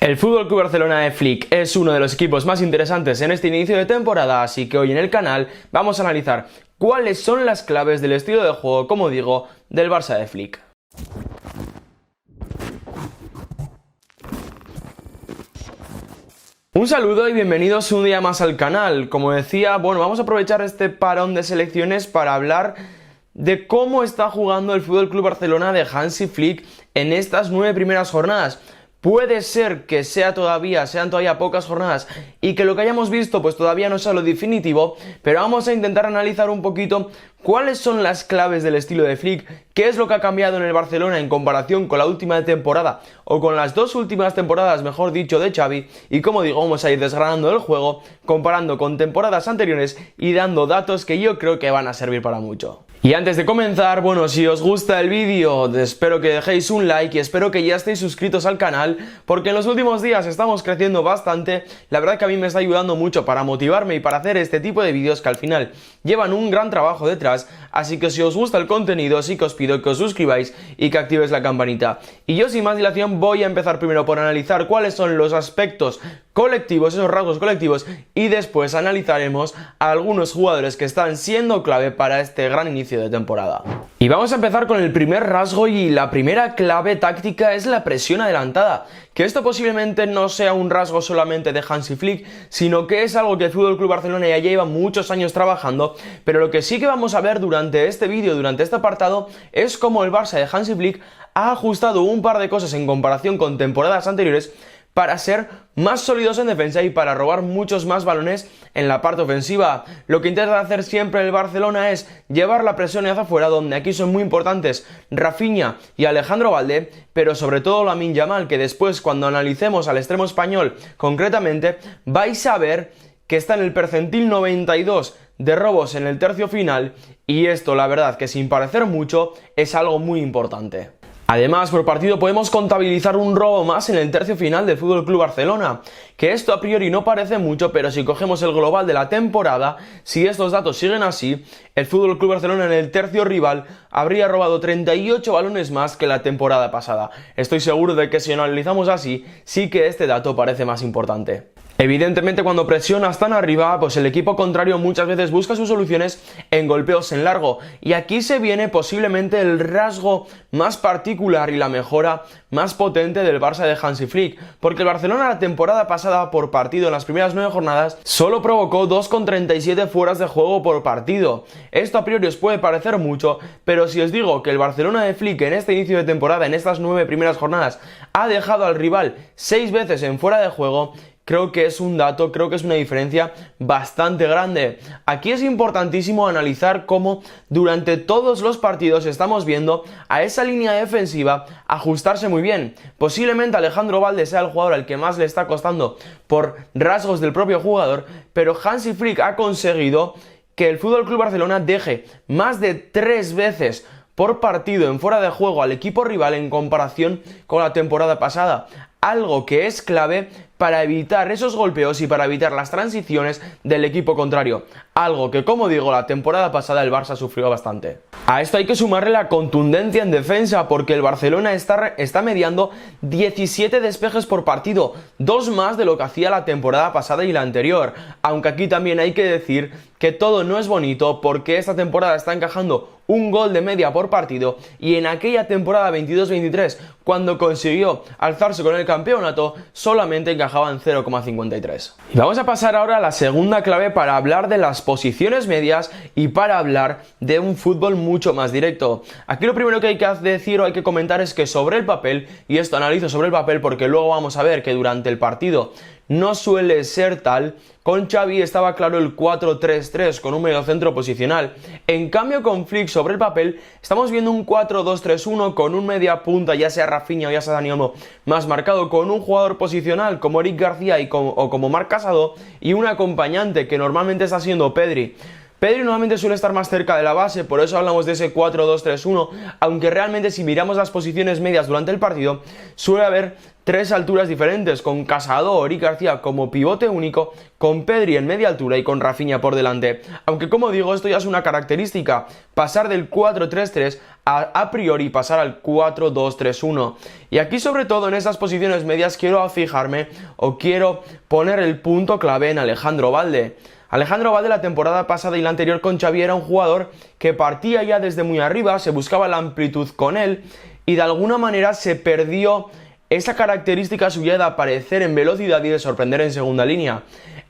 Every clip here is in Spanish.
El FC Barcelona de Flick es uno de los equipos más interesantes en este inicio de temporada, así que hoy en el canal vamos a analizar cuáles son las claves del estilo de juego, como digo, del Barça de Flick. Un saludo y bienvenidos un día más al canal. Como decía, vamos a aprovechar este parón de selecciones para hablar de cómo está jugando el FC Barcelona de Hansi Flick en estas 9 primeras jornadas. Puede ser que sean todavía pocas jornadas y que lo que hayamos visto pues todavía no sea lo definitivo, pero vamos a intentar analizar un poquito cuáles son las claves del estilo de Flick, qué es lo que ha cambiado en el Barcelona en comparación con la última temporada o con las dos últimas temporadas, mejor dicho, de Xavi, y como digo, vamos a ir desgranando el juego, comparando con temporadas anteriores y dando datos que yo creo que van a servir para mucho. Y antes de comenzar, si os gusta el vídeo, espero que dejéis un like y espero que ya estéis suscritos al canal, porque en los últimos días estamos creciendo bastante. La verdad que a mí me está ayudando mucho para motivarme y para hacer este tipo de vídeos que al final llevan un gran trabajo detrás, así que si os gusta el contenido sí que os pido que os suscribáis y que activéis la campanita. Y yo sin más dilación voy a empezar primero por analizar cuáles son los aspectos colectivos, esos rasgos colectivos, y después analizaremos a algunos jugadores que están siendo clave para este gran inicio de temporada. Y vamos a empezar con el primer rasgo, y la primera clave táctica es la presión adelantada, que esto posiblemente no sea un rasgo solamente de Hansi Flick, sino que es algo que el FC Barcelona ya lleva muchos años trabajando, pero lo que sí que vamos a ver durante este vídeo, durante este apartado, es cómo el Barça de Hansi Flick ha ajustado un par de cosas en comparación con temporadas anteriores para ser más sólidos en defensa y para robar muchos más balones en la parte ofensiva. Lo que intenta hacer siempre el Barcelona es llevar la presión hacia afuera, donde aquí son muy importantes Rafinha y Alejandro Balde, pero sobre todo Lamine Yamal, que después, cuando analicemos al extremo español concretamente, vais a ver que está en el percentil 92 de robos en el tercio final, y esto, la verdad, que sin parecer mucho, es algo muy importante. Además, por partido podemos contabilizar un robo más en el tercio final del FC Barcelona, que esto a priori no parece mucho, pero si cogemos el global de la temporada, si estos datos siguen así, el FC Barcelona en el tercio rival habría robado 38 balones más que la temporada pasada. Estoy seguro de que si lo analizamos así, sí que este dato parece más importante. Evidentemente, cuando presionas tan arriba, pues el equipo contrario muchas veces busca sus soluciones en golpeos en largo, y aquí se viene posiblemente el rasgo más particular y la mejora más potente del Barça de Hansi Flick, porque el Barcelona la temporada pasada por partido en las primeras 9 jornadas solo provocó 2,37 fueras de juego por partido. Esto a priori os puede parecer mucho, pero si os digo que el Barcelona de Flick en este inicio de temporada, en estas 9 primeras jornadas, ha dejado al rival 6 veces en fuera de juego, creo que es un dato, creo que es una diferencia bastante grande. Aquí es importantísimo analizar cómo durante todos los partidos estamos viendo a esa línea defensiva ajustarse muy bien. Posiblemente Alejandro Balde sea el jugador al que más le está costando por rasgos del propio jugador, pero Hansi Flick ha conseguido que el FC Barcelona deje más de 3 veces por partido en fuera de juego al equipo rival en comparación con la temporada pasada, algo que es clave para evitar esos golpeos y para evitar las transiciones del equipo contrario, algo que, como digo, la temporada pasada el Barça sufrió bastante. A esto hay que sumarle la contundencia en defensa, porque el Barcelona está mediando 17 despejes por partido, 2 más de lo que hacía la temporada pasada y la anterior, aunque aquí también hay que decir que todo no es bonito, porque esta temporada está encajando un gol de media por partido, y en aquella temporada 22-23, cuando consiguió alzarse con el campeonato, solamente encajaban 0,53. Y vamos a pasar ahora a la segunda clave para hablar de las posiciones medias y para hablar de un fútbol mucho más directo. Aquí lo primero que hay que decir o hay que comentar es que sobre el papel, y esto analizo sobre el papel porque luego vamos a ver que durante el partido no suele ser tal, con Xavi estaba claro el 4-3-3 con un mediocentro posicional. En cambio, con Flick sobre el papel estamos viendo un 4-2-3-1 con un media punta, ya sea Rafinha o ya sea Dani Olmo, más marcado con un jugador posicional como Eric García o como Marc Casado, y un acompañante que normalmente está siendo Pedri. Pedri normalmente suele estar más cerca de la base, por eso hablamos de ese 4-2-3-1, aunque realmente si miramos las posiciones medias durante el partido, suele haber tres alturas diferentes, con Casado y García como pivote único, con Pedri en media altura y con Rafinha por delante. Aunque como digo, esto ya es una característica, pasar del 4-3-3 a priori pasar al 4-2-3-1. Y aquí sobre todo en estas posiciones medias quiero fijarme o quiero poner el punto clave en Alejandro Balde. Alejandro Balde la temporada pasada y la anterior con Xavi era un jugador que partía ya desde muy arriba, se buscaba la amplitud con él y de alguna manera se perdió esa característica suya de aparecer en velocidad y de sorprender en segunda línea.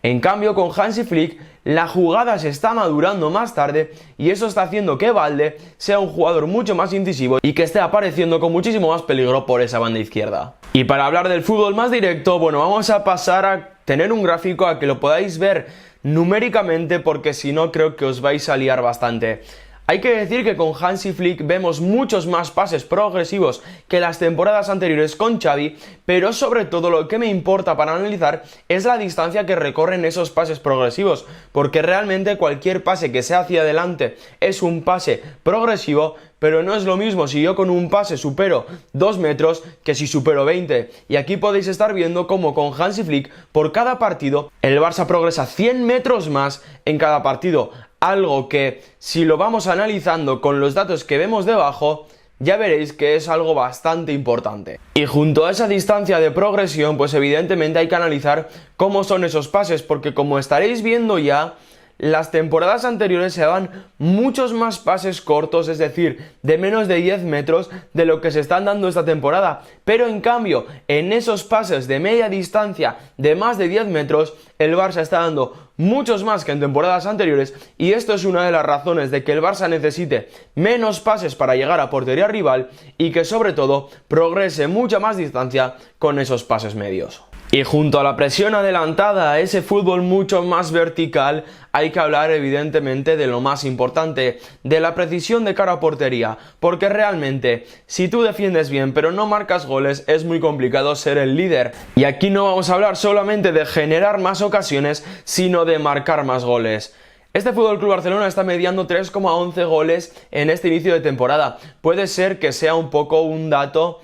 En cambio, con Hansi Flick, la jugada se está madurando más tarde y eso está haciendo que Balde sea un jugador mucho más incisivo y que esté apareciendo con muchísimo más peligro por esa banda izquierda. Y para hablar del fútbol más directo, bueno, vamos a pasar a tener un gráfico a que lo podáis ver numéricamente porque si no creo que os vais a liar bastante. Hay que decir que con Hansi Flick vemos muchos más pases progresivos que las temporadas anteriores con Xavi, pero sobre todo lo que me importa para analizar es la distancia que recorren esos pases progresivos, porque realmente cualquier pase que sea hacia adelante es un pase progresivo, pero no es lo mismo si yo con un pase supero 2 metros que si supero 20. Y aquí podéis estar viendo cómo con Hansi Flick por cada partido el Barça progresa 100 metros más en cada partido. Algo que si lo vamos analizando con los datos que vemos debajo, ya veréis que es algo bastante importante. Y junto a esa distancia de progresión, pues evidentemente hay que analizar cómo son esos pases, porque como estaréis viendo ya, las temporadas anteriores se daban muchos más pases cortos, es decir, de menos de 10 metros de lo que se están dando esta temporada. Pero en cambio, en esos pases de media distancia de más de 10 metros, el Barça está dando muchos más que en temporadas anteriores y esto es una de las razones de que el Barça necesite menos pases para llegar a portería rival y que sobre todo progrese mucha más distancia con esos pases medios. Y junto a la presión adelantada, a ese fútbol mucho más vertical, hay que hablar evidentemente de lo más importante, de la precisión de cara a portería, porque realmente si tú defiendes bien pero no marcas goles es muy complicado ser el líder. Y aquí no vamos a hablar solamente de generar más ocasiones, sino de marcar más goles. Este FC Barcelona está mediando 3,11 goles en este inicio de temporada. Puede ser que sea un poco un dato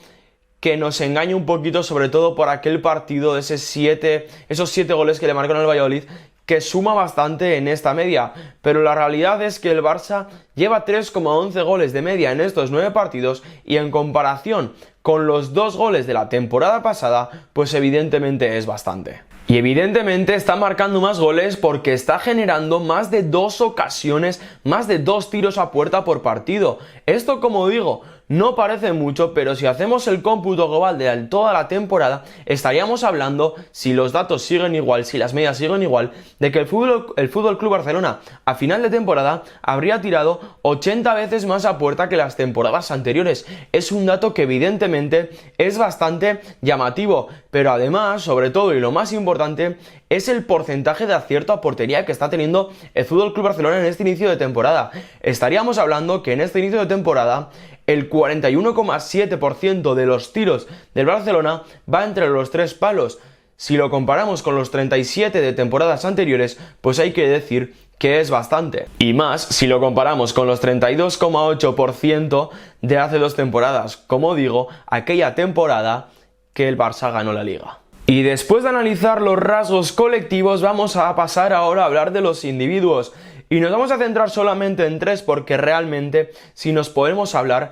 que nos engañe un poquito, sobre todo por aquel partido de esos 7 goles que le marcaron al Valladolid, que suma bastante en esta media, pero la realidad es que el Barça lleva 3,11 goles de media en estos 9 partidos y en comparación con los 2 goles de la temporada pasada, pues evidentemente es bastante. Y evidentemente está marcando más goles porque está generando más de 2 ocasiones, más de 2 tiros a puerta por partido. Esto, como digo, no parece mucho, pero si hacemos el cómputo global de toda la temporada, estaríamos hablando, si los datos siguen igual, si las medias siguen igual, de que el Fútbol Club Barcelona a final de temporada habría tirado 80 veces más a puerta que las temporadas anteriores. Es un dato que evidentemente es bastante llamativo, pero además, sobre todo y lo más importante, es el porcentaje de acierto a portería que está teniendo el FC Barcelona en este inicio de temporada. Estaríamos hablando que en este inicio de temporada el 41,7% de los tiros del Barcelona va entre los 3 palos. Si lo comparamos con los 37 de temporadas anteriores, pues hay que decir que es bastante. Y más si lo comparamos con los 32,8% de hace 2 temporadas. Como digo, aquella temporada que el Barça ganó la Liga. Y después de analizar los rasgos colectivos, vamos a pasar ahora a hablar de los individuos. Y nos vamos a centrar solamente en 3 porque realmente, si nos podríamos hablar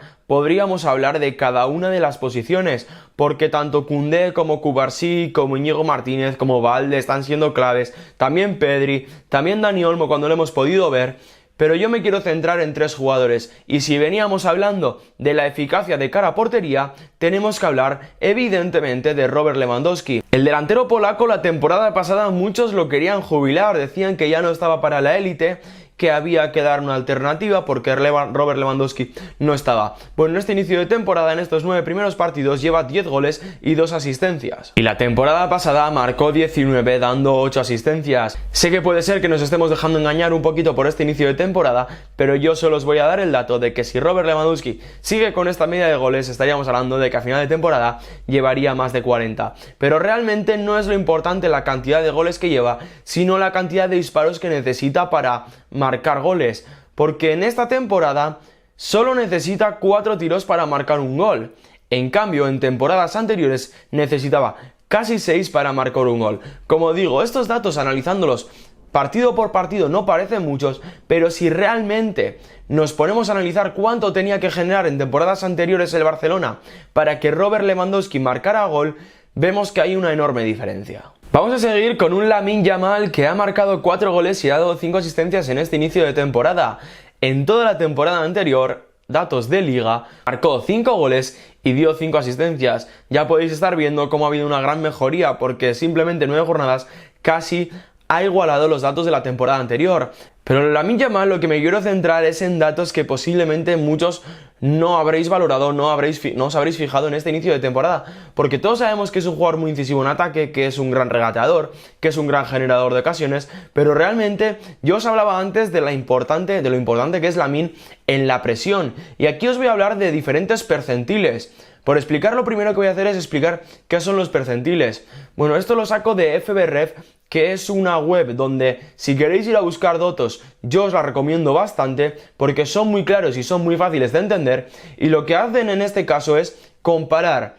de cada una de las posiciones, porque tanto Koundé como Cubarsí, como Íñigo Martínez, como Balde están siendo claves, también Pedri, también Dani Olmo cuando lo hemos podido ver. Pero yo me quiero centrar en 3 jugadores y si veníamos hablando de la eficacia de cara a portería, tenemos que hablar evidentemente de Robert Lewandowski. El delantero polaco la temporada pasada muchos lo querían jubilar, decían que ya no estaba para la élite, que había que dar una alternativa porque Robert Lewandowski no estaba. Bueno, en este inicio de temporada, en estos 9 primeros partidos, lleva 10 goles y 2 asistencias. Y la temporada pasada marcó 19 dando 8 asistencias. Sé que puede ser que nos estemos dejando engañar un poquito por este inicio de temporada, pero yo solo os voy a dar el dato de que si Robert Lewandowski sigue con esta media de goles, estaríamos hablando de que a final de temporada llevaría más de 40. Pero realmente no es lo importante la cantidad de goles que lleva, sino la cantidad de disparos que necesita para marcar goles, porque en esta temporada solo necesita 4 tiros para marcar un gol. En cambio, en temporadas anteriores necesitaba casi 6 para marcar un gol. Como digo, estos datos analizándolos partido por partido no parecen muchos, pero si realmente nos ponemos a analizar cuánto tenía que generar en temporadas anteriores el Barcelona para que Robert Lewandowski marcara gol, vemos que hay una enorme diferencia. Vamos a seguir con un Lamine Yamal que ha marcado 4 goles y ha dado 5 asistencias en este inicio de temporada. En toda la temporada anterior, datos de liga, marcó 5 goles y dio 5 asistencias. Ya podéis estar viendo cómo ha habido una gran mejoría, porque simplemente en 9 jornadas casi ha igualado los datos de la temporada anterior. Pero en Lamine Yamal lo que me quiero centrar es en datos que posiblemente muchos no habréis valorado, no os habréis fijado en este inicio de temporada, porque todos sabemos que es un jugador muy incisivo en ataque, que es un gran regateador, que es un gran generador de ocasiones, pero realmente yo os hablaba antes de lo importante que es Lamine en la presión, y aquí os voy a hablar de diferentes percentiles. Por explicar, lo primero que voy a hacer es explicar qué son los percentiles. Bueno, esto lo saco de FBref, que es una web donde si queréis ir a buscar datos, yo os la recomiendo bastante porque son muy claros y son muy fáciles de entender, y lo que hacen en este caso es comparar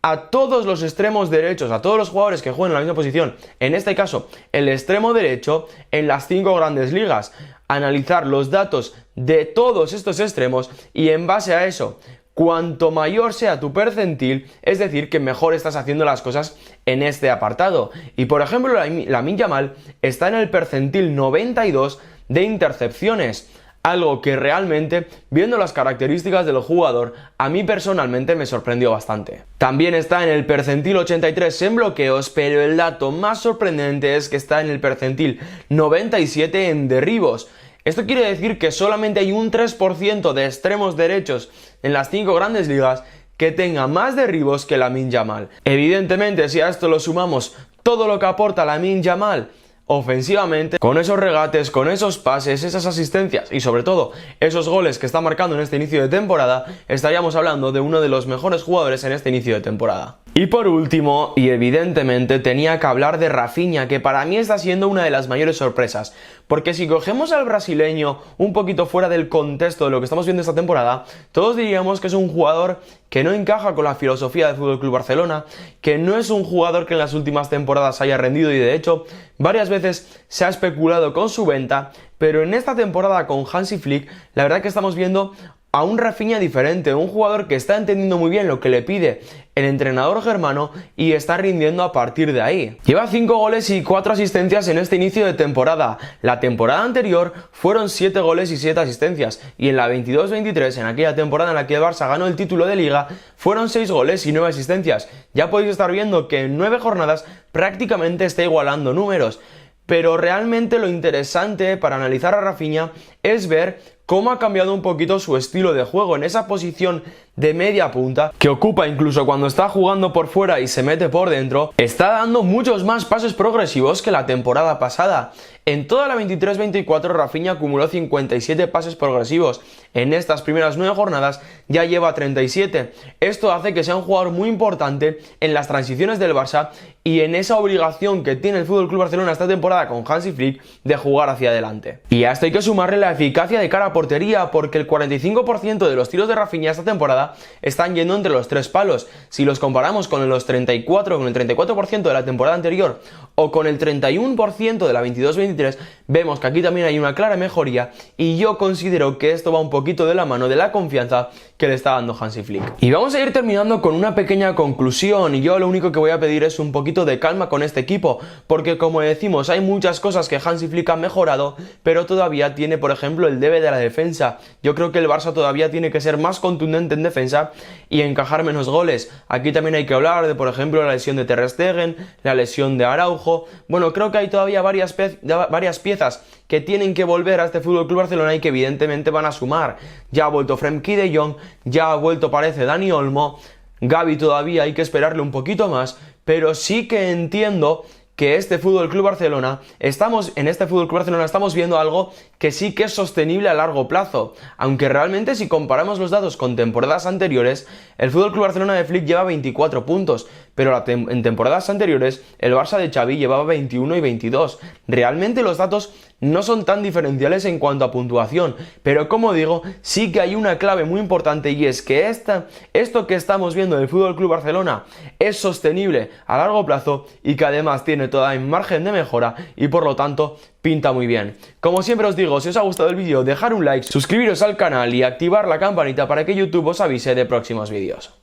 a todos los extremos derechos, a todos los jugadores que juegan en la misma posición, en este caso el extremo derecho, en las 5 grandes ligas, analizar los datos de todos estos extremos y en base a eso, cuanto mayor sea tu percentil, es decir, que mejor estás haciendo las cosas en este apartado. Y por ejemplo, Lamine Yamal está en el percentil 92 de intercepciones, algo que realmente, viendo las características del jugador, a mí personalmente me sorprendió bastante. También está en el percentil 83 en bloqueos, pero el dato más sorprendente es que está en el percentil 97 en derribos. Esto quiere decir que solamente hay un 3% de extremos derechos en las 5 grandes ligas que tenga más derribos que Lamine Yamal. Evidentemente, si a esto lo sumamos todo lo que aporta Lamine Yamal ofensivamente, con esos regates, con esos pases, esas asistencias y sobre todo esos goles que está marcando en este inicio de temporada, estaríamos hablando de uno de los mejores jugadores en este inicio de temporada. Y por último, y evidentemente, tenía que hablar de Rafinha, que para mí está siendo una de las mayores sorpresas, porque si cogemos al brasileño un poquito fuera del contexto de lo que estamos viendo esta temporada, todos diríamos que es un jugador que no encaja con la filosofía del FC Barcelona, que no es un jugador que en las últimas temporadas haya rendido, y de hecho varias veces se ha especulado con su venta, pero en esta temporada con Hansi Flick la verdad que estamos viendo a un Rafinha diferente, un jugador que está entendiendo muy bien lo que le pide el entrenador germano y está rindiendo a partir de ahí. Lleva 5 goles y 4 asistencias en este inicio de temporada. La temporada anterior fueron 7 goles y 7 asistencias, y en la 22-23, en aquella temporada en la que el Barça ganó el título de Liga, fueron 6 goles y 9 asistencias. Ya podéis estar viendo que en 9 jornadas prácticamente está igualando números. Pero realmente lo interesante para analizar a Rafinha es ver cómo ha cambiado un poquito su estilo de juego en esa posición de media punta que ocupa incluso cuando está jugando por fuera y se mete por dentro. Está dando muchos más pases progresivos que la temporada pasada. En toda la 23-24 Rafinha acumuló 57 pases progresivos. En estas primeras 9 jornadas ya lleva 37. Esto hace que sea un jugador muy importante en las transiciones del Barça y en esa obligación que tiene el FC Barcelona esta temporada con Hansi Flick de jugar hacia adelante. Y a esto hay que sumarle la eficacia de cara a portería, porque el 45% de los tiros de Rafinha esta temporada están yendo entre los 3 palos. Si los comparamos con el 34% de la temporada anterior o con el 31% de la 22-23, vemos que aquí también hay una clara mejoría, y yo considero que esto va un poquito de la mano de la confianza que le está dando Hansi Flick. Y vamos a ir terminando con una pequeña conclusión, y yo lo único que voy a pedir es un poquito de calma con este equipo, porque como decimos, hay muchas cosas que Hansi Flick ha mejorado, pero todavía tiene, por ejemplo, el debe de la defensa. Yo creo que el Barça todavía tiene que ser más contundente en defensa y encajar menos goles. Aquí también hay que hablar de, por ejemplo, la lesión de Ter Stegen, la lesión de Araujo. Bueno, creo que hay todavía varias piezas que tienen que volver a este FC Barcelona y que evidentemente van a sumar. Ya ha vuelto Frenkie de Jong, ya ha vuelto, parece, Dani Olmo. Gavi todavía hay que esperarle un poquito más, pero sí que entiendo que en este FC Barcelona estamos viendo algo que sí que es sostenible a largo plazo, aunque realmente si comparamos los datos con temporadas anteriores, el FC Barcelona de Flick lleva 24 puntos, pero en temporadas anteriores el Barça de Xavi llevaba 21 y 22. Realmente los datos no son tan diferenciales en cuanto a puntuación, pero como digo, sí que hay una clave muy importante, y es que esto que estamos viendo del Fútbol Club Barcelona es sostenible a largo plazo y que además tiene todavía margen de mejora y por lo tanto pinta muy bien. Como siempre os digo, si os ha gustado el vídeo, dejar un like, suscribiros al canal y activar la campanita para que YouTube os avise de próximos vídeos.